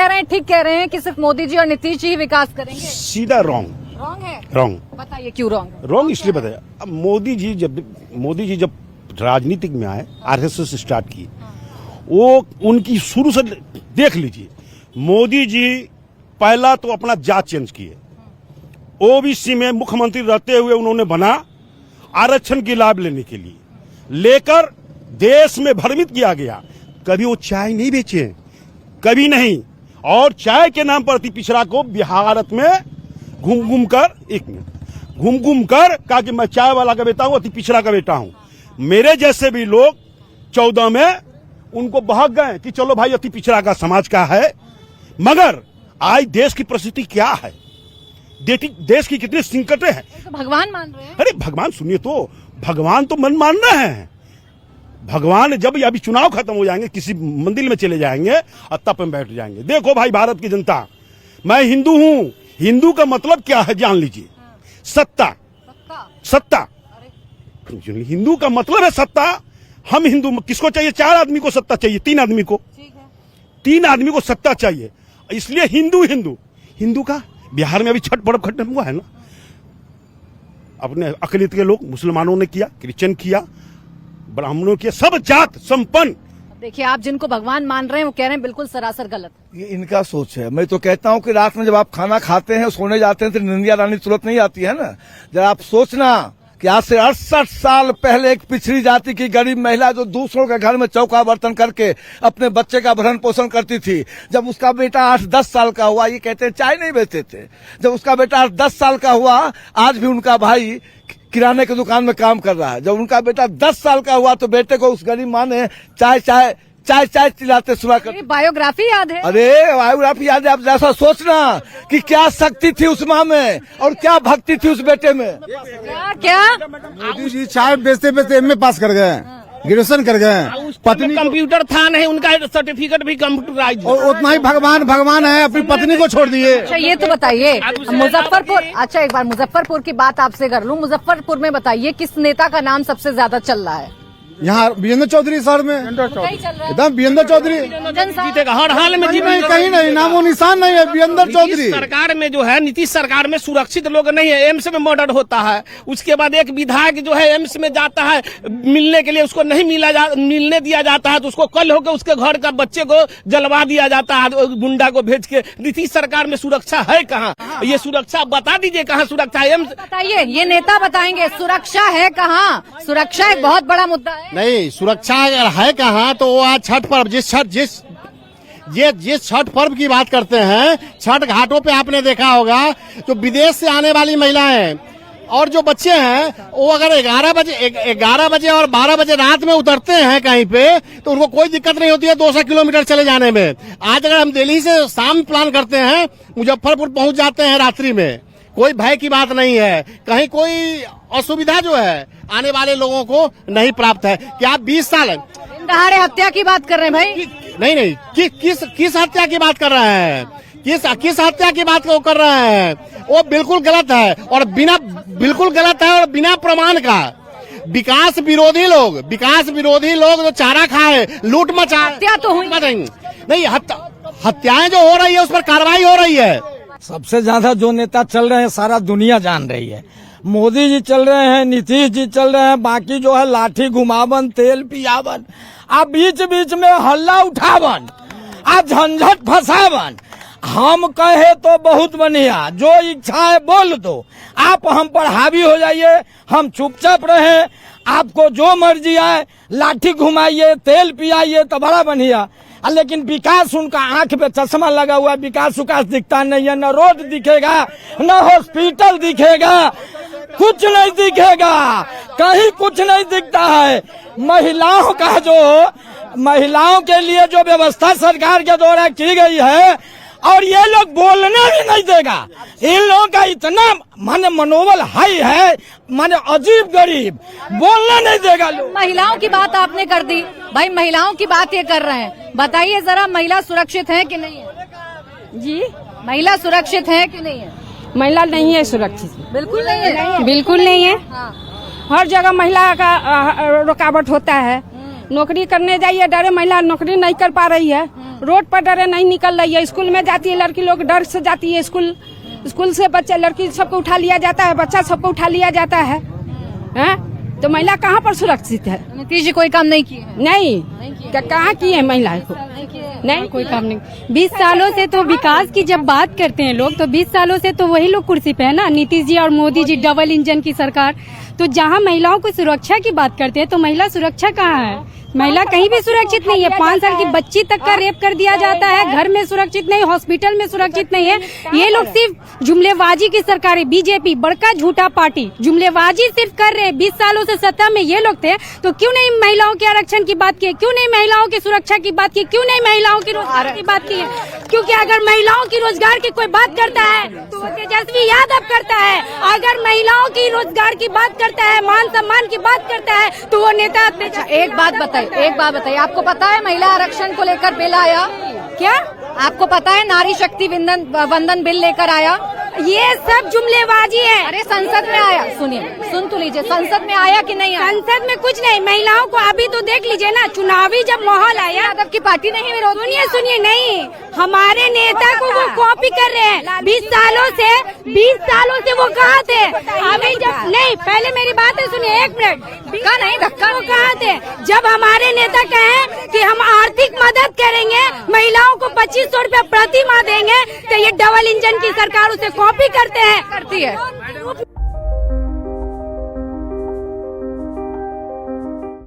कह रहे हैं, ठीक कह रहे हैं कि सिर्फ मोदी जी और नीतीश जी ही विकास करेंगे। सीधा रॉन्ग है रॉन्ग बताइए क्यों रॉन्ग? रॉन्ग इसलिए बताया, अब मोदी जी जब राजनीतिक में आए, आरएसएस स्टार्ट की, वो उनकी शुरू से देख लीजिए, मोदी जी पहला तो अपना जात चेंज किए, ओबीसी में मुख्यमंत्री रहते हुए उन्होंने बना आरक्षण की लाभ लेने के लिए, लेकर देश में भ्रमित किया गया। कभी वो चाय नहीं बेचे, कभी नहीं, और चाय के नाम पर अति पिछड़ा को बिहार में घूम घूम कर कहा कि मैं चाय वाला का बेटा हूं, अति पिछड़ा का बेटा हूं। मेरे जैसे भी लोग 14 में उनको बहक गए कि चलो भाई अति पिछड़ा का समाज का है, मगर आज देश की परिस्थिति क्या है, देश की कितनी संकटें हैं। तो भगवान मान रहे हैं। अरे भगवान सुनिए, तो भगवान तो मन मान रहे हैं। भगवान जब अभी चुनाव खत्म हो जाएंगे, किसी मंदिर में चले जाएंगे और तब में बैठ जाएंगे। देखो भाई भारत की जनता, मैं हिंदू हूं, हिंदू का मतलब क्या है जान लीजिए, सत्ता। हिंदू का मतलब है सत्ता। हम हिंदू, किसको चाहिए? 4 आदमी को सत्ता चाहिए, 3 आदमी को, 3 आदमी को सत्ता चाहिए, इसलिए हिंदू का बिहार में अभी छठ पर्व खत्म हुआ है ना, अपने अकलियत के लोग, मुसलमानों ने किया, क्रिश्चियन किया, ब्राह्मणों किया, सब जात संपन्न। देखिए, आप जिनको भगवान मान रहे हैं वो कह रहे हैं बिल्कुल सरासर गलत। ये इनका सोच है। मैं तो कहता हूँ कि रात में जब आप खाना खाते हैं, सोने जाते हैं, तो निंदिया रानी तुरंत नहीं आती है ना। जब आप सोचना कि आज से 68 साल पहले एक पिछड़ी जाति की गरीब महिला जो दूसरों के घर में चौका बर्तन करके अपने बच्चे का भरण पोषण करती थी, जब उसका बेटा 8-10 साल का हुआ, ये कहते हैं चाय नहीं बेचते थे, जब उसका बेटा 10 साल का हुआ, आज भी उनका भाई किराने की दुकान में काम कर रहा है। जब उनका बेटा 10 साल का हुआ तो बेटे को उस गरीब माँ ने चाय चिल्लाते सुना कर। बायोग्राफी याद है? अरे बायोग्राफी याद है। आप जैसा सोचना कि क्या शक्ति थी उस माँ में और क्या भक्ति थी उस बेटे में। क्या मोदी जी चाय बेचते बेचते एमए पास कर गए, ग्रेजुएशन कर गए, पत्नी कंप्यूटर था नहीं, उनका सर्टिफिकेट भी कंप्यूटराइज, और उतना ही भगवान है, अपनी पत्नी को छोड़ दिए। अच्छा, ये तो बताइए मुजफ्फरपुर, अच्छा एक बार मुजफ्फरपुर की बात आपसे कर लूं। मुजफ्फरपुर में बताइए किस नेता का नाम सबसे ज्यादा चल रहा है? यहाँ वीरेंद्र चौधरी शहर में एकदम वीरेंद्र चौधरी जीतेगा, हर हाल में जीतेगा, कहीं नहीं, नामो निशान नहीं है वीरेंद्र चौधरी। सरकार में जो है, नीतीश सरकार में सुरक्षित लोग नहीं है। एम्स में मर्डर होता है, उसके बाद एक विधायक जो है एम्स में जाता है मिलने के लिए, उसको नहीं मिलने दिया जाता है, तो उसको कल होकर उसके घर का बच्चे को जलवा दिया जाता है गुंडा को भेज के। नीतीश सरकार में सुरक्षा है कहाँ? ये सुरक्षा बता दीजिए, कहाँ सुरक्षा है? एम्स बताइए, ये नेता बताएंगे सुरक्षा है कहाँ? सुरक्षा एक बहुत बड़ा मुद्दा है। नहीं, सुरक्षा अगर है कहाँ तो वो आज छठ पर्व, जिस छठ पर्व की बात करते हैं, छठ घाटों पे आपने देखा होगा तो विदेश से आने वाली महिलाएं और जो बच्चे हैं वो अगर 11 बजे और 12 बजे रात में उतरते हैं कहीं पे, तो उनको कोई दिक्कत नहीं होती है 200 किलोमीटर चले जाने में। आज अगर हम दिल्ली से शाम प्लान करते हैं, मुजफ्फरपुर पहुंच जाते हैं रात्रि में, कोई भय की बात नहीं है, कहीं कोई असुविधा जो है आने वाले लोगों को नहीं प्राप्त है। क्या आप 20 साल दहाड़े हत्या की बात कर रहे हैं भाई? नहीं, किस हत्या की बात कर रहे हैं? किस हत्या की बात कर रहे हैं? वो बिल्कुल गलत है, और बिल्कुल गलत है, और बिना प्रमाण का। विकास विरोधी लोग जो चारा खाए, लूट मचा, हत्या तो हुई नहीं, हत्याएं जो हो रही है उस पर कार्रवाई हो रही है। सबसे ज्यादा जो नेता चल रहे हैं सारा दुनिया जान रही है। मोदी जी चल रहे हैं, नीतीश जी चल रहे हैं, बाकी जो है लाठी घुमावन, तेल पियावन, आप बीच बीच में हल्ला उठावन, आप झंझट फंसावन। हम कहे तो बहुत बढ़िया, जो इच्छा है बोल दो, आप हम पर हावी हो जाइए, हम चुपचाप रहे, आपको जो मर्जी आए लाठी घुमाइए, तेल पियाइए तो बड़ा बढ़िया। लेकिन विकास, उनका आंख पे चश्मा लगा हुआ है, विकास दिखता नहीं है, न रोड दिखेगा, न हॉस्पिटल दिखेगा, कुछ नहीं दिखेगा, कहीं कुछ नहीं दिखता है। महिलाओं के लिए जो व्यवस्था सरकार के द्वारा की गई है, और ये लोग बोलने भी नहीं देगा। इन लोगों का इतना मनोबल हाई है, अजीब गरीब, बोलने नहीं देगा लोग। महिलाओं की बात आपने कर दी भाई, महिलाओं की बात ये कर रहे हैं, बताइए जरा, महिला सुरक्षित है कि नहीं है? जी, महिला सुरक्षित है कि नहीं है? महिला नहीं है सुरक्षित, बिल्कुल नहीं है, बिल्कुल नहीं है। हर जगह महिला का रुकावट होता है। नौकरी करने जाइए, डरे महिला नौकरी नहीं कर पा रही है। रोड पर डरे नहीं निकल रही है। स्कूल में जाती है लड़की लोग, डर से जाती है स्कूल। स्कूल से बच्चे लड़की सबको उठा लिया जाता है, बच्चा सबको उठा लिया जाता है। तो महिला कहाँ पर सुरक्षित है? नीतीश जी कोई काम नहीं किए हैं। नहीं, कहाँ की है महिला को? नहीं, कोई काम नहीं। 20 सालों से तो विकास की जब बात करते हैं लोग, तो 20 सालों से तो वही लोग कुर्सी पे है ना, नीतीश जी और मोदी जी, डबल इंजन की सरकार। तो जहाँ महिलाओं को सुरक्षा की बात करते हैं तो महिला सुरक्षा कहाँ है? महिला कहीं भी सुरक्षित नहीं है। 5 साल की बच्ची तक का रेप कर दिया जाता है, घर में सुरक्षित नहीं, हॉस्पिटल में सुरक्षित नहीं है। ये लोग सिर्फ जुमलेबाजी की सरकार है, बीजेपी बड़का झूठा पार्टी जुमलेबाजी सिर्फ कर रहे हैं। 20 सालों से सत्ता में ये लोग थे, तो क्यों नहीं महिलाओं के आरक्षण की बात की, क्यों नहीं महिलाओं की सुरक्षा की बात की, क्यों नहीं महिलाओं की रोजगार की बात की है? क्योंकि अगर महिलाओं की रोजगार की कोई बात करता है तो तेजस्वी यादव करता है, अगर महिलाओं की रोजगार की बात करता है, मान सम्मान की बात करता है, तो वो नेता। एक बात बताइए, आपको पता है महिला आरक्षण को लेकर बिल आया क्या? आपको पता है नारी शक्ति वंदन बिल लेकर आया? ये सब जुमलेबाजी है। अरे संसद में आया, सुन तो लीजिए, संसद में आया कि नहीं आया? संसद में कुछ नहीं, महिलाओं को अभी तो देख लीजिए ना, चुनावी जब माहौल आया, यादव की पार्टी नहीं विरोध। सुनिए नहीं, हमारे नेता को वो कॉपी कर रहे हैं। 20 सालों से वो कहाँ थे? अभी जब नहीं, पहले मेरी बात है सुनिए, 1 मिनट। धक्का वो कहाँ थे जब हमारे नेता कहे कि हम आर्थिक मदद करेंगे, महिलाओं को 2500 रुपया प्रति माह देंगे, तो ये डबल इंजन की सरकार उसे कॉपी करते हैं। करती है।